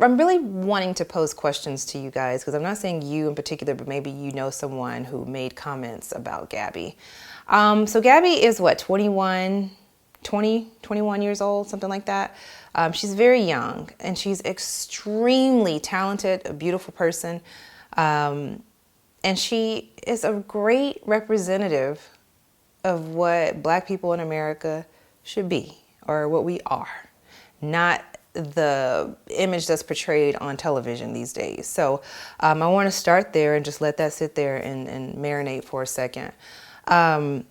I'm really wanting to pose questions to you guys, because I'm not saying you in particular, but maybe you know someone who made comments about Gabby. So Gabby is what, 21 years old, something like that. She's very young, and she's extremely talented, a beautiful person. And she is a great representative of what Black people in America should be, or what we are, not the image that's portrayed on television these days. So I want to start there and just let that sit there and marinate for a second. I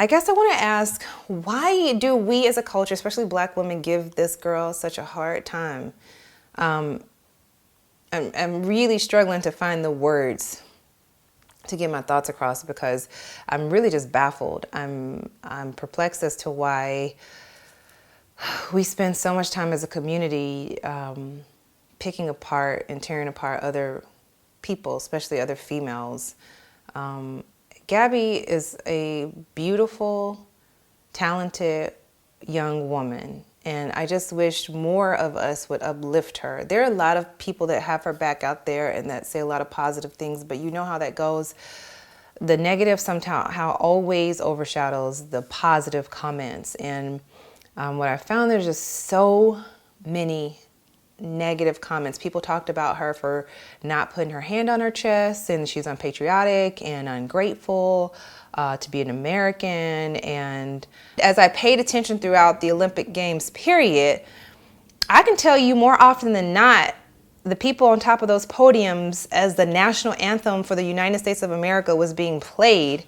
guess I want to ask, why do we as a culture, especially Black women, give this girl such a hard time? I'm really struggling to find the words to get my thoughts across, because I'm really just baffled. I'm perplexed as to why we spend so much time as a community picking apart and tearing apart other people, especially other females. Gabby is a beautiful, talented young woman, and I just wish more of us would uplift her. There are a lot of people that have her back out there and that say a lot of positive things, but you know how that goes. The negative somehow always overshadows the positive comments. And what I found, there's just so many negative comments. People talked about her for not putting her hand on her chest, and she's unpatriotic and ungrateful to be an American. And as I paid attention throughout the Olympic Games period, I can tell you more often than not, the people on top of those podiums, as the national anthem for the United States of America was being played,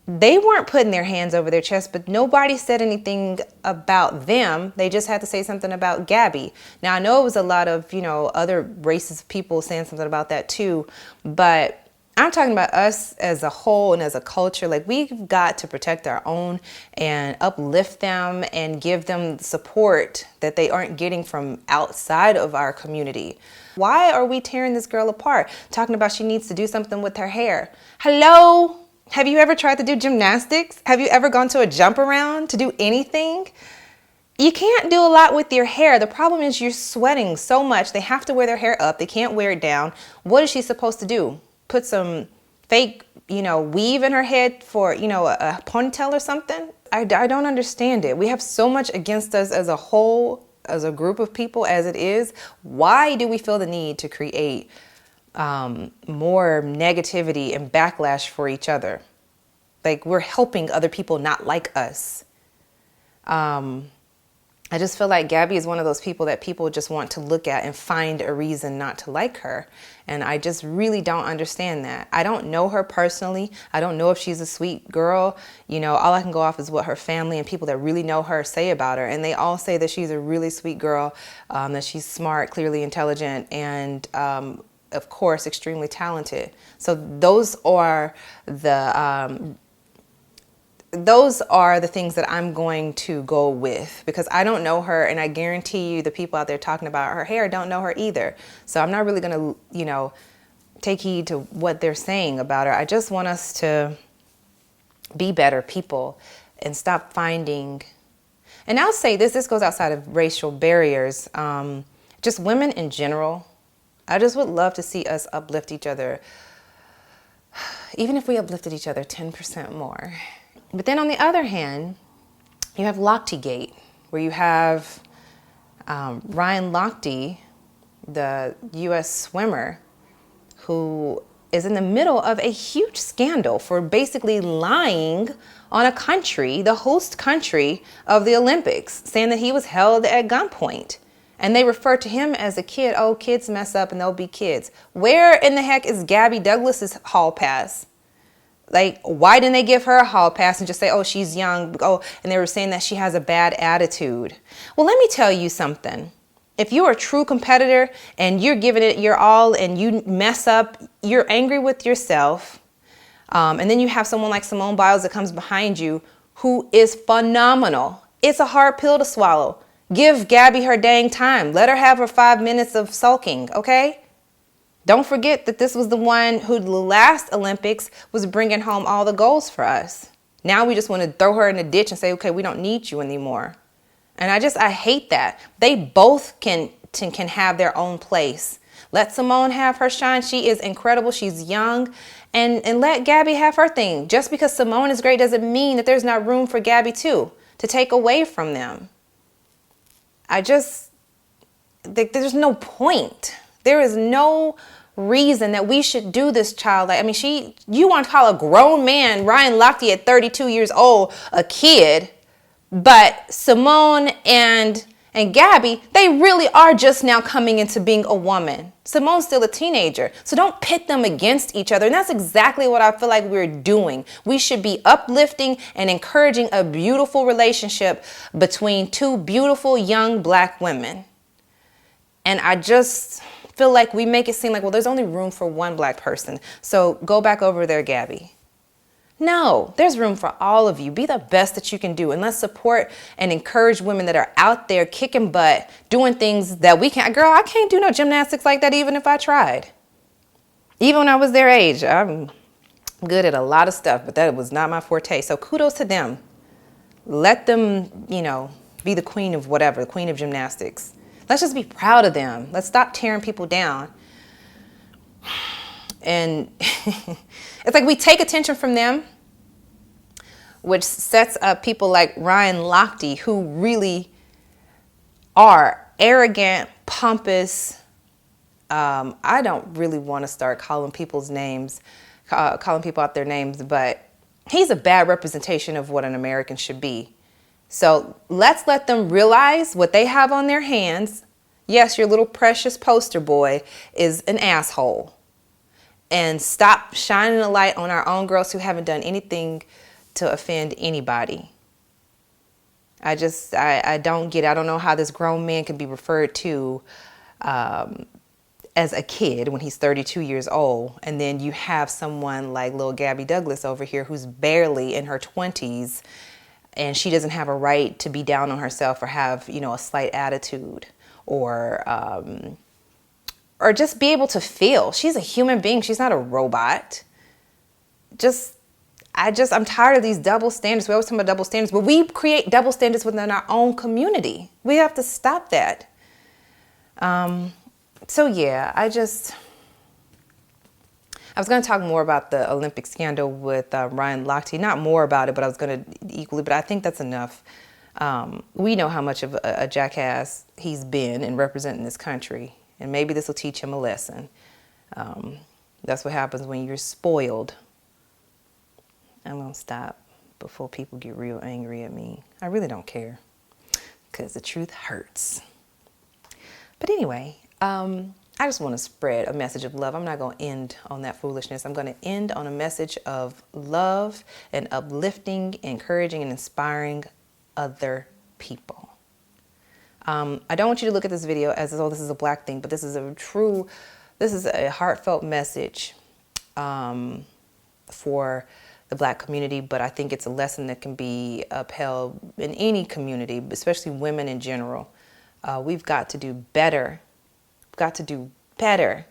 they weren't putting their hands over their chest, but nobody said anything about them. They just had to say something about Gabby. Now, I know it was a lot of, other racist people saying something about that too, but I'm talking about us as a whole and as a culture. Like, we've got to protect our own and uplift them and give them support that they aren't getting from outside of our community. Why are we tearing this girl apart? Talking about she needs to do something with her hair. Hello? Have you ever tried to do gymnastics? Have you ever gone to a jump around to do anything? You can't do a lot with your hair. The problem is you're sweating so much. They have to wear their hair up. They can't wear it down. What is she supposed to do? Put some fake, weave in her head for, a ponytail or something? I don't understand it. We have so much against us as a whole, as a group of people as it is. Why do we feel the need to create more negativity and backlash for each other? Like, we're helping other people not like us. I just feel like Gabby is one of those people that people just want to look at and find a reason not to like her. And I just really don't understand that. I don't know her personally. I don't know if she's a sweet girl. All I can go off is what her family and people that really know her say about her. And they all say that she's a really sweet girl, that she's smart, clearly intelligent, and of course, extremely talented. So those are the things that I'm going to go with, because I don't know her, and I guarantee you the people out there talking about her hair don't know her either. So I'm not really going to, take heed to what they're saying about her. I just want us to be better people and stop finding, and I'll say this goes outside of racial barriers, just women in general. I just would love to see us uplift each other, even if we uplifted each other 10% more. But then on the other hand, you have Lochte-gate, where you have Ryan Lochte, the U.S. swimmer, who is in the middle of a huge scandal for basically lying on a country, the host country of the Olympics, saying that he was held at gunpoint. And they refer to him as a kid. Oh, kids mess up and they'll be kids. Where in the heck is Gabby Douglas's hall pass? Like, why didn't they give her a hall pass and just say, oh, she's young? Oh, and they were saying that she has a bad attitude. Well, let me tell you something. If you're a true competitor and you're giving it your all and you mess up, you're angry with yourself. And then you have someone like Simone Biles that comes behind you who is phenomenal. It's a hard pill to swallow. Give Gabby her dang time. Let her have her 5 minutes of sulking, okay? Don't forget that this was the one who the last Olympics was bringing home all the goals for us. Now we just want to throw her in the ditch and say, okay, we don't need you anymore. And I hate that. They both can can have their own place. Let Simone have her shine. She is incredible. She's young. And let Gabby have her thing. Just because Simone is great doesn't mean that there's not room for Gabby too, to take away from them. I just think there's no point. There is no reason that we should do this child. I mean, you want to call a grown man, Ryan Lochte at 32 years old, a kid, but Simone and Gabby, they really are just now coming into being a woman. Simone's still a teenager. So don't pit them against each other. And that's exactly what I feel like we're doing. We should be uplifting and encouraging a beautiful relationship between two beautiful young black women. And I just feel like we make it seem like, well, there's only room for one black person. So go back over there, Gabby. No, there's room for all of you. Be the best that you can do. And let's support and encourage women that are out there kicking butt, doing things that we can't. Girl, I can't do no gymnastics like that even if I tried. Even when I was their age, I'm good at a lot of stuff, but that was not my forte. So kudos to them. Let them, be the queen of whatever, the queen of gymnastics. Let's just be proud of them. Let's stop tearing people down. And it's like we take attention from them, which sets up people like Ryan Lochte, who really are arrogant, pompous. I don't really want to start calling people's names, calling people out their names, but he's a bad representation of what an American should be. So let's let them realize what they have on their hands. Yes, your little precious poster boy is an asshole. And stop shining a light on our own girls who haven't done anything to offend anybody. I don't get it. I don't know how this grown man can be referred to as a kid when he's 32 years old. And then you have someone like little Gabby Douglas over here who's barely in her 20s. And she doesn't have a right to be down on herself or have, a slight attitude or just be able to feel. She's a human being. She's not a robot. I'm tired of these double standards. We always talk about double standards, but we create double standards within our own community. We have to stop that. So yeah, I was going to talk more about the Olympic scandal with Ryan Lochte. Not more about it, but I was going to equally, but I think that's enough. We know how much of a jackass he's been in representing this country. And maybe this will teach him a lesson. That's what happens when you're spoiled. I'm going to stop before people get real angry at me. I really don't care because the truth hurts. But anyway, I just want to spread a message of love. I'm not going to end on that foolishness. I'm going to end on a message of love and uplifting, encouraging, and inspiring other people. I don't want you to look at this video as though this is a black thing, but this is a heartfelt message for the black community. But I think it's a lesson that can be upheld in any community, especially women in general. We've got to do better. We've got to do better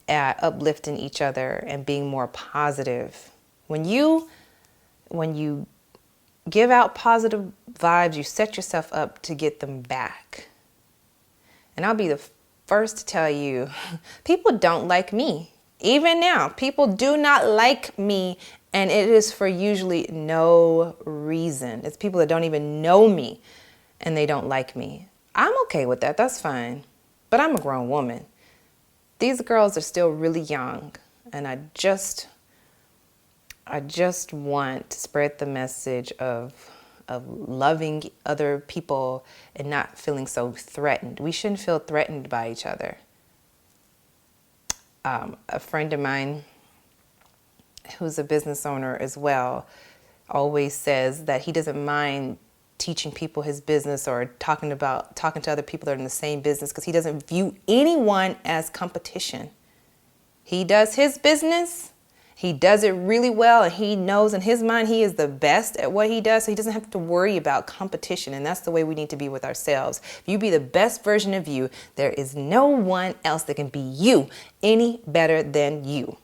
at uplifting each other and being more positive. When you give out positive vibes, you set yourself up to get them back. And I'll be the first to tell you, people don't like me. Even now, people do not like me, and it is for usually no reason. It's people that don't even know me, and they don't like me. I'm okay with that. That's fine. But I'm a grown woman. These girls are still really young, and I just want to spread the message of loving other people and not feeling so threatened. We shouldn't feel threatened by each other. A friend of mine who's a business owner as well always says that he doesn't mind teaching people his business or talking to other people that are in the same business because he doesn't view anyone as competition. He does his business. He does it really well, and he knows in his mind he is the best at what he does, so he doesn't have to worry about competition, and that's the way we need to be with ourselves. If you be the best version of you, there is no one else that can be you any better than you.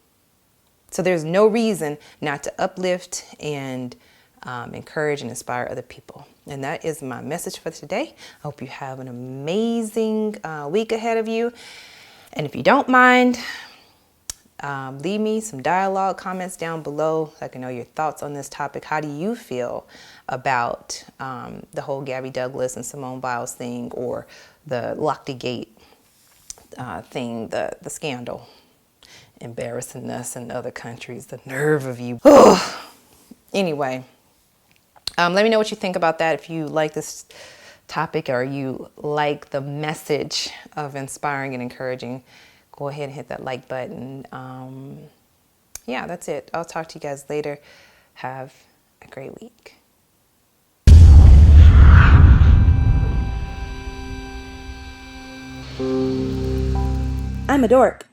So there's no reason not to uplift and encourage and inspire other people. And that is my message for today. I hope you have an amazing week ahead of you. And if you don't mind, leave me some dialogue comments down below so I can know your thoughts on this topic. How do you feel about the whole Gabby Douglas and Simone Biles thing, or the Duclottni-Harich thing, the scandal, embarrassing us in other countries, the nerve of you. Anyway, let me know what you think about that. If you like this topic or you like the message of inspiring and encouraging, go ahead and hit that like button. Yeah, that's it. I'll talk to you guys later. Have a great week. I'm a dork.